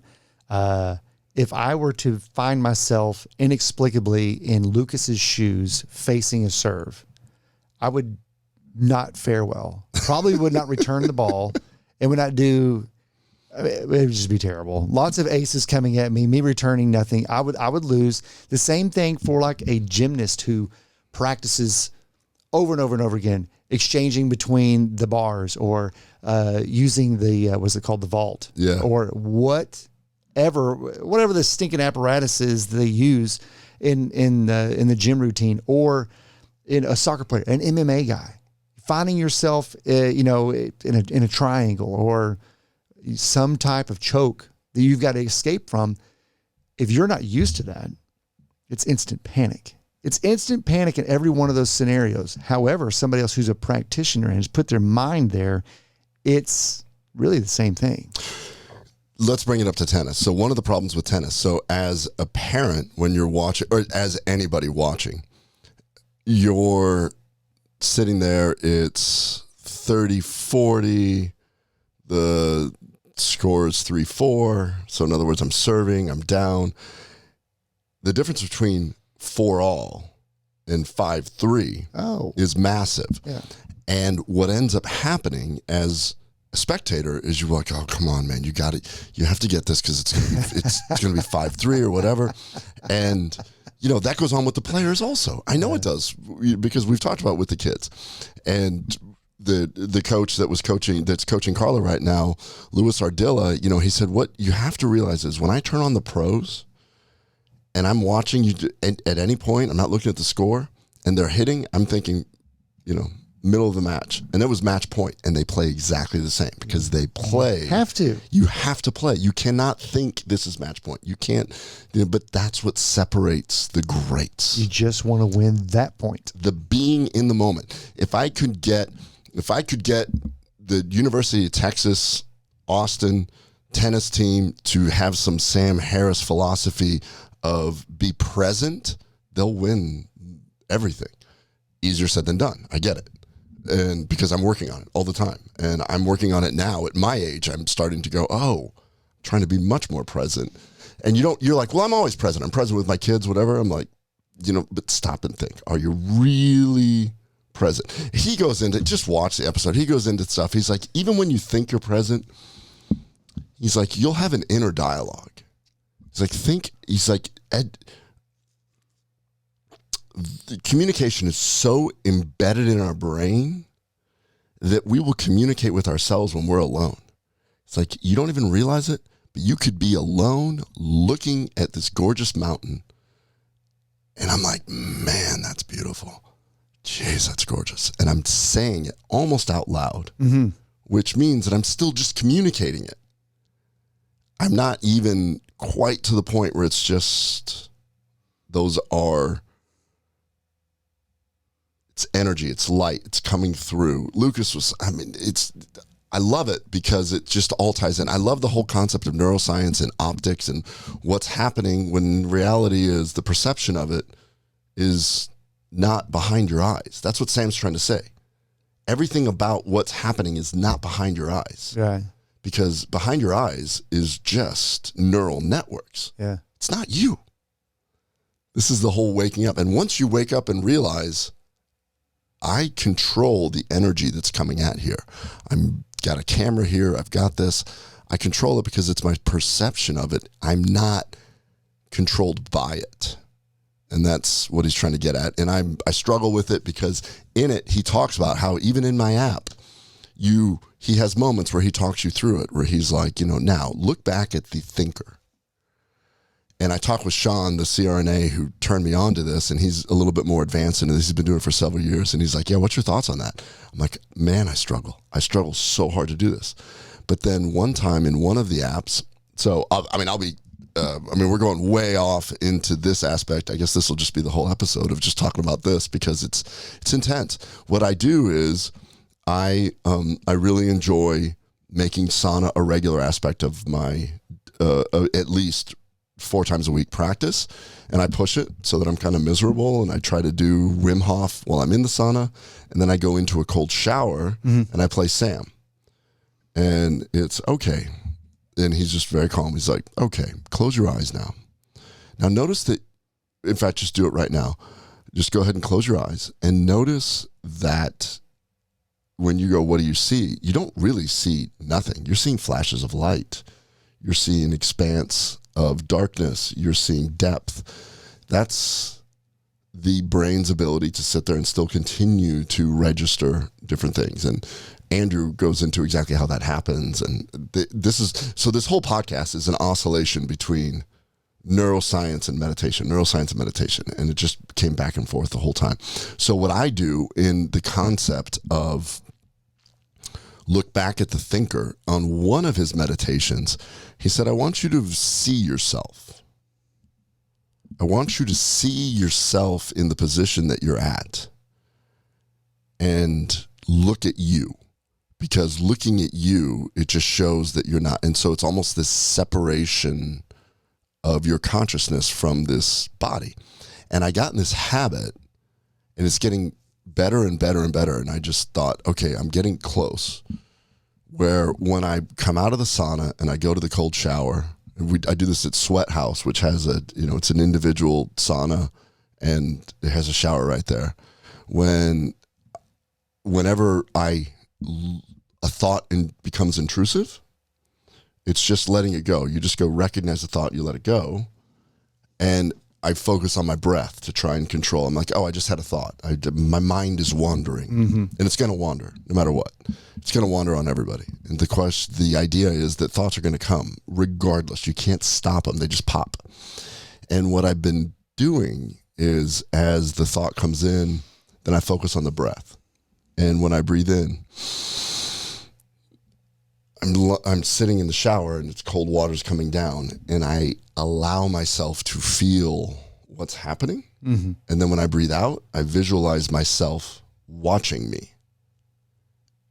If I were to find myself inexplicably in Lucas's shoes facing a serve, I would not fare well. Probably would not return the ball, and would not do. It would just be terrible. Lots of aces coming at me, me returning nothing. I would lose. The same thing for like a gymnast who practices over and over and over again, exchanging between the bars or using the what's it called, the vault, or whatever the stinking apparatus is they use in the gym routine, or in a soccer player, an MMA guy, finding yourself in a triangle or some type of choke that you've got to escape from. If you're not used to that, it's instant panic. It's instant panic in every one of those scenarios. However, somebody else who's a practitioner and has put their mind there, it's really the same thing. Let's bring it up to tennis. So one of the problems with tennis, so as a parent, when you're watching, or as anybody watching, you're sitting there, it's 30-40, the score is 3-4. So in other words, I'm serving, I'm down. The difference between 4-all and 5-3 is massive. Yeah. And what ends up happening as a spectator is you're like, oh, come on, man, you got it. You have to get this because it's gonna be 5-3 or whatever. And that goes on with the players also. I know it does, because we've talked about it with the kids. And the coach that's coaching Carla right now, Louis Ardilla, he said, what you have to realize is when I turn on the pros and I'm watching you at any point, I'm not looking at the score, and they're hitting, I'm thinking, middle of the match. And it was match point, and they play exactly the same because they play. You have to play. You cannot think this is match point. You can't, but that's what separates the greats. You just want to win that point. The being in the moment. If I could get the University of Texas, Austin tennis team to have some Sam Harris philosophy of be present, they'll win everything. Easier said than done. I get it. And because I'm working on it all the time, and I'm working on it now at my age, I'm starting to go, trying to be much more present. And you're like, well, I'm always present. I'm present with my kids, whatever. I'm like, but stop and think. Are you really present? He goes into, just watch the episode. He goes into stuff. He's like, even when you think you're present, he's like, you'll have an inner dialogue. He's like, Ed, the communication is so embedded in our brain that we will communicate with ourselves when we're alone. It's like, you don't even realize it, but you could be alone looking at this gorgeous mountain. And I'm like, man, that's beautiful. Jeez, that's gorgeous. And I'm saying it almost out loud, which means that I'm still just communicating it. I'm not even quite to the point where it's just, it's energy, it's light, it's coming through. Lucas I love it because it just all ties in. I love the whole concept of neuroscience and optics and what's happening when reality is the perception of it is not behind your eyes. That's what Sam's trying to say. Everything about what's happening is not behind your eyes. Right. Because behind your eyes is just neural networks. Yeah. It's not you. This is the whole waking up. And once you wake up and realize, I control the energy that's coming at here. I'm got a camera here. I've got this. I control it because it's my perception of it. I'm not controlled by it. And that's what he's trying to get at. And I struggle with it because in it, he talks about how even in my app, he has moments where he talks you through it, where he's like, now look back at the thinker. And I talked with Sean, the CRNA, who turned me on to this, and he's a little bit more advanced into this. He's been doing it for several years. And he's like, yeah, what's your thoughts on that? I'm like, man, I struggle. I struggle so hard to do this. But then one time in one of the apps, we're going way off into this aspect. I guess this will just be the whole episode of just talking about this because it's intense. What I do is I really enjoy making sauna a regular aspect of my, at least 4 times a week practice, and I push it so that I'm kind of miserable, and I try to do Wim Hof while I'm in the sauna, and then I go into a cold shower and I play Sam, and it's okay. And he's just very calm. He's like, okay, close your eyes now. Now notice that, in fact, just do it right now. Just go ahead and close your eyes and notice that when you go, what do you see? You don't really see nothing. You're seeing flashes of light. You're seeing expanse of darkness. You're seeing depth. That's the brain's ability to sit there and still continue to register different things. And Andrew goes into exactly how that happens. And this whole podcast is an oscillation between neuroscience and meditation, and it just came back and forth the whole time. So what I do in the concept of look back at the thinker, on one of his meditations, he said, I want you to see yourself. I want you to see yourself in the position that you're at and look at you, because looking at you, it just shows that you're not. And so it's almost this separation of your consciousness from this body. And I got in this habit, and it's getting better and better and better. And I just thought, okay, I'm getting close, where when I come out of the sauna and I go to the cold shower, and I do this at Sweat House, which has it's an individual sauna and it has a shower right there. Whenever a thought becomes intrusive, it's just letting it go. You just go recognize the thought, you let it go. And I focus on my breath to try and control. I'm like, oh, I just had a thought. My mind is wandering. And it's going to wander no matter what. It's going to wander on everybody. And the idea is that thoughts are going to come regardless. You can't stop them. They just pop. And what I've been doing is, as the thought comes in, then I focus on the breath. And when I breathe in, I'm sitting in the shower and it's cold water's coming down, and I allow myself to feel what's happening. And then when I breathe out, I visualize myself watching me.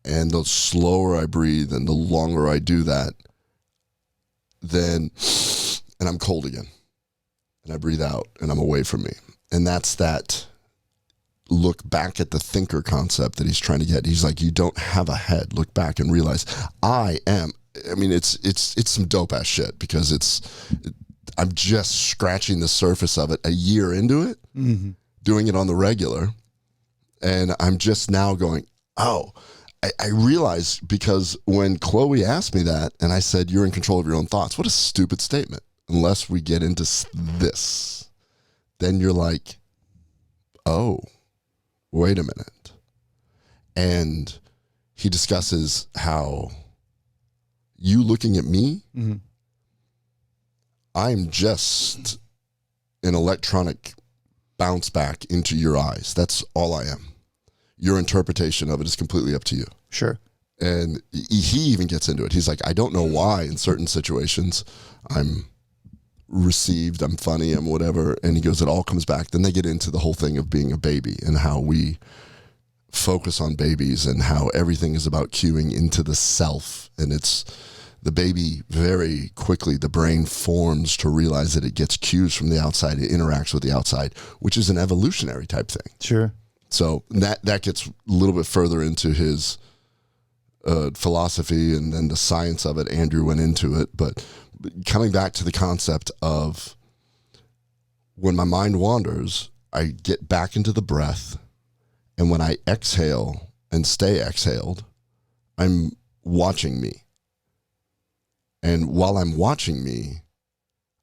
And the slower I breathe and the longer I do that, and I'm cold again. And I breathe out and I'm away from me. And that's that look back at the thinker concept that he's trying to get. He's like, you don't have a head. Look back and realize it's some dope ass shit, because I'm just scratching the surface of it a year into it, doing it on the regular. And I'm just now going, oh, I realize, because when Chloe asked me that and I said, you're in control of your own thoughts. What a stupid statement. Unless we get into this, then you're like, oh, wait a minute. And he discusses how you looking at me, I'm just an electronic bounce back into your eyes. That's all I am. Your interpretation of it is completely up to you. Sure. And he even gets into it. He's like, I don't know why in certain situations I'm received, I'm funny, I'm whatever. And he goes, it all comes back. Then they get into the whole thing of being a baby and how we focus on babies and how everything is about cueing into the self. And it's the baby, very quickly, the brain forms to realize that it gets cues from the outside. It interacts with the outside, which is an evolutionary type thing. Sure. So that gets a little bit further into his philosophy, and then the science of it. Andrew went into it, but coming back to the concept of when my mind wanders, I get back into the breath, and when I exhale and stay exhaled, I'm watching me. And while I'm watching me,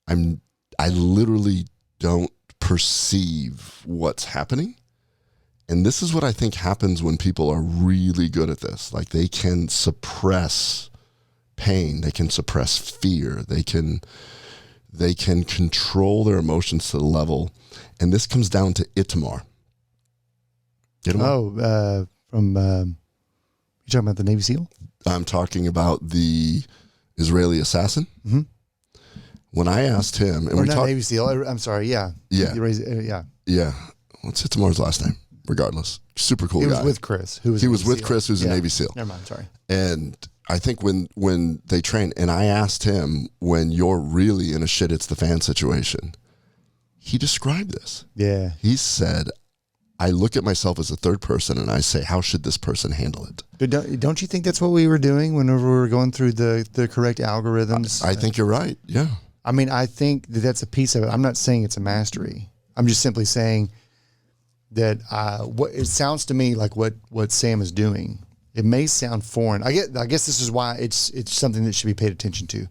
I literally don't perceive what's happening. And this is what I think happens when people are really good at this. Like, they can suppress pain, they can suppress fear, they can control their emotions to the level. And this comes down to Itamar. From you talking about the Navy SEAL? I'm talking about the Israeli assassin. Mm-hmm. When I asked him, and Navy SEAL. I'm sorry. Yeah. Yeah. Yeah. What's Itamar's last name? Regardless, super cool guy. He was with Chris. He was with Chris, who's a Navy SEAL. Never mind. Sorry. And I think when they train, and I asked him, when you're really in a shit it's the fan situation, he described this. Yeah. He said, I look at myself as a third person and I say, how should this person handle it? But don't you think that's what we were doing whenever we were going through the correct algorithms? I think you're right. Yeah. I mean, I think that's a piece of it. I'm not saying it's a mastery. I'm just simply saying that what it sounds to me like what Sam is doing. It may sound foreign. I guess this is why it's something that should be paid attention to.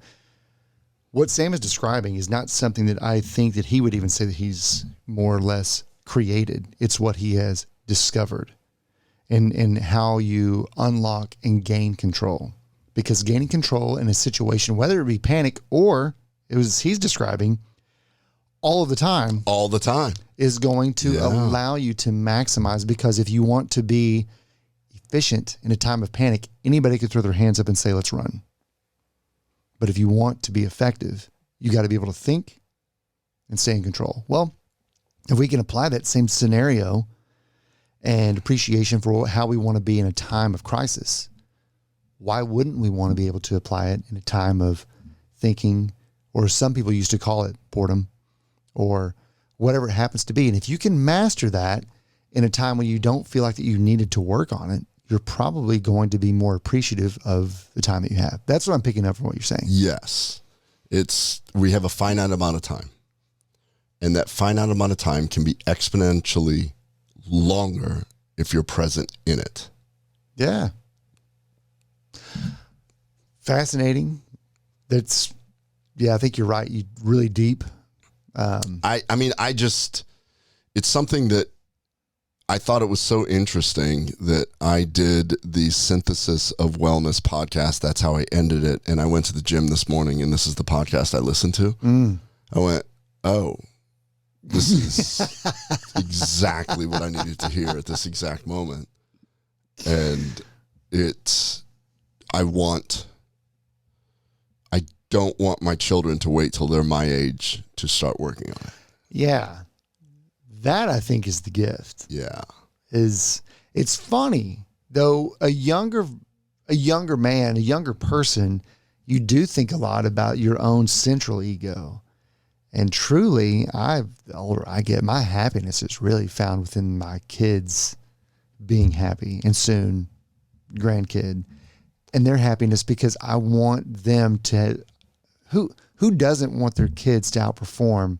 What Sam is describing is not something that I think that he would even say that he's more or less created. It's what he has discovered and how you unlock and gain control. Because gaining control in a situation, whether it be panic or he's describing all of the time, is going to allow you to maximize. Because if you want to be efficient in a time of panic, anybody could throw their hands up and say, let's run. But if you want to be effective, you got to be able to think and stay in control. Well, if we can apply that same scenario and appreciation for how we want to be in a time of crisis, why wouldn't we want to be able to apply it in a time of thinking, or some people used to call it boredom, or whatever it happens to be? And if you can master that in a time when you don't feel like that you needed to work on it, you're probably going to be more appreciative of the time that you have. That's what I'm picking up from what you're saying. Yes. We have a finite amount of time. And that finite amount of time can be exponentially longer if you're present in it. Yeah. Fascinating. I think you're right. You really deep. It's something that I thought it was so interesting that I did the Synthesis of Wellness podcast. That's how I ended it. And I went to the gym this morning, and this is the podcast I listened to. I went, oh, this is exactly what I needed to hear at this exact moment. And I don't want my children to wait till they're my age to start working on it. Yeah. That, I think, is the gift. Yeah. It's funny, though, a younger man, a younger person, you do think a lot about your own central ego. And truly, the older I get, my happiness is really found within my kids being happy, and soon grandkid, and their happiness, because I want them to, who doesn't want their kids to outperform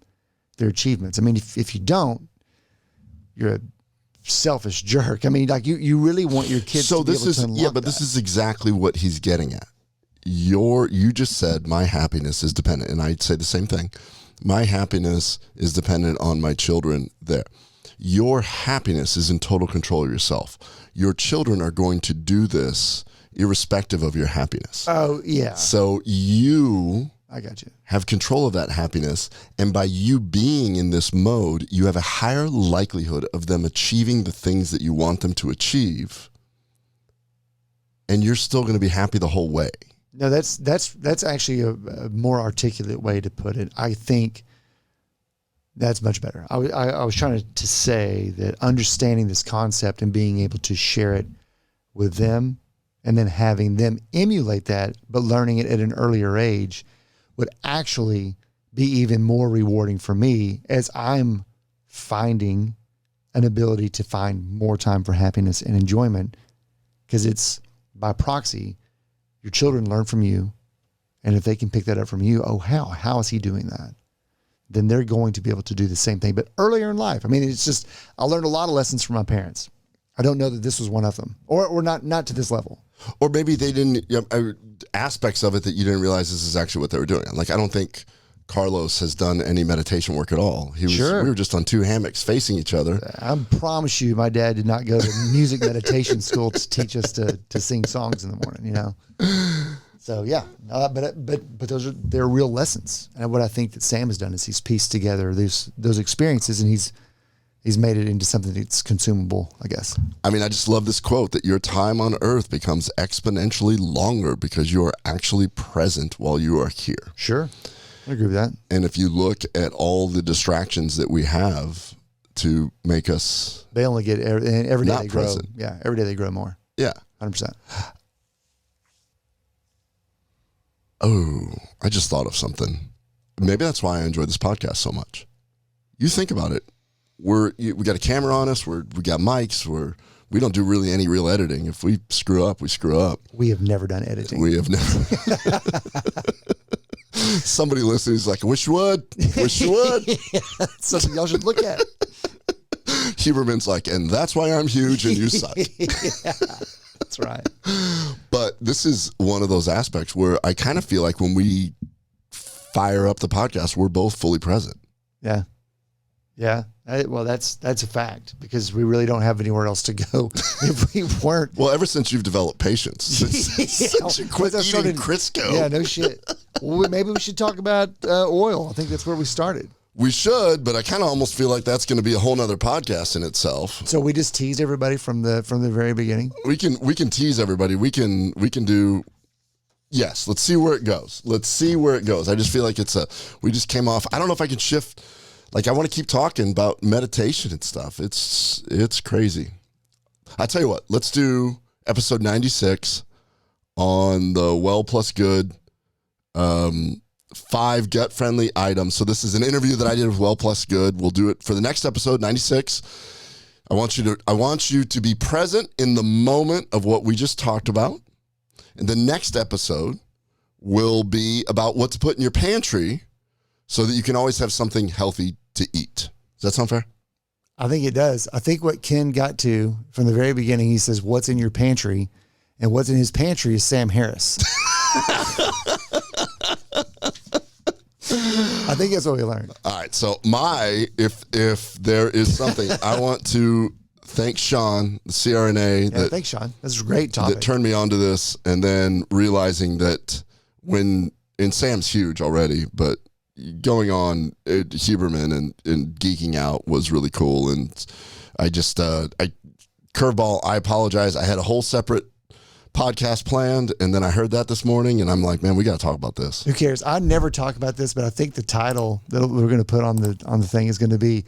their achievements? I mean, if you don't, you're a selfish jerk. I mean, like you really want your kids to be able to unlock that. This is exactly what he's getting at. You just said my happiness is dependent, and I'd say the same thing. My happiness is dependent on my children there. Your happiness is in total control of yourself. Your children are going to do this irrespective of your happiness. Oh, yeah. So I got you. Have control of that happiness. And by you being in this mode, you have a higher likelihood of them achieving the things that you want them to achieve. And you're still going to be happy the whole way. No, that's actually a more articulate way to put it. I think that's much better. I was trying to say that understanding this concept and being able to share it with them, and then having them emulate that, but learning it at an earlier age, would actually be even more rewarding for me, as I'm finding an ability to find more time for happiness and enjoyment, because it's by proxy. Your children learn from you, and if they can pick that up from you, how is he doing that? Then they're going to be able to do the same thing, but earlier in life. I mean, it's just, I learned a lot of lessons from my parents. I don't know that this was one of them, or not to this level. Or maybe they didn't, aspects of it that you didn't realize this is actually what they were doing. Like, I don't think Carlos has done any meditation work at all. We were just on two hammocks facing each other. I promise you, my dad did not go to music meditation school to teach us to sing songs in the morning, So yeah, but they're real lessons. And what I think that Sam has done is he's pieced together those experiences, and he's made it into something that's consumable, I guess. I mean, I just love this quote that your time on earth becomes exponentially longer because you are actually present while you are here. Sure. I agree with that. And if you look at all the distractions that we have to make us, they only get every day not they grow. present. Yeah. Every day they grow more. Yeah. 100%. Oh, I just thought of something. Maybe that's why I enjoy this podcast so much. You think about it. We got a camera on us. We got mics. We don't do really any real editing. If we screw up, we screw up. We have never done editing. We have never. Somebody listening is like, I wish you would. Wish you would. Yeah, that's something y'all should look at. Huberman's like, and that's why I'm huge and you suck. Yeah, that's right. But this is one of those aspects where I kind of feel like when we fire up the podcast, we're both fully present. Yeah. Yeah. Well, that's a fact because we really don't have anywhere else to go if we weren't. Well, ever since you've developed patience, since you quit eating Crisco. Yeah, no shit. Well, maybe we should talk about oil. I think that's where we started. We should, but I kind of almost feel like that's going to be a whole nother podcast in itself. So we just teased everybody from the very beginning. We can tease everybody. We can do. Yes, let's see where it goes. I just feel like we just came off. I don't know if I can shift. Like I want to keep talking about meditation and stuff. It's crazy. I tell you what, let's do episode 96 on the Well Plus Good 5 gut-friendly items. So this is an interview that I did with Well Plus Good. We'll do it for the next episode, 96. I want you to be present in the moment of what we just talked about. And the next episode will be about what to put in your pantry so that you can always have something healthy to eat. Does that sound fair? I think it does. I think what Ken got to from the very beginning, he says, what's in your pantry? And what's in his pantry is Sam Harris. I think that's what we learned. All right. So if there is something, I want to thank Sean, the CRNA. Yeah, thanks, Sean. That's a great topic. That turned me on to this, and then realizing that and Sam's huge already, but going on Huberman and geeking out was really cool. And I just, curveball, I apologize. I had a whole separate podcast planned, and then I heard that this morning, and I'm like, man, we got to talk about this. Who cares? I never talk about this, but I think the title that we're going to put on the thing is going to be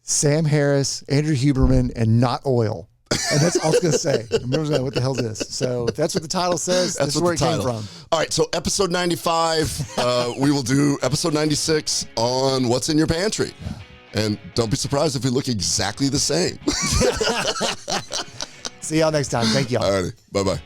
Sam Harris, Andrew Huberman, and not oil. And that's all I was going to say. Remember, what the hell is this? So if that's what the title says, this is where it came from. All right, so episode 95, we will do episode 96 on what's in your pantry. And don't be surprised if we look exactly the same. See y'all next time. Thank y'all. All righty. Bye-bye.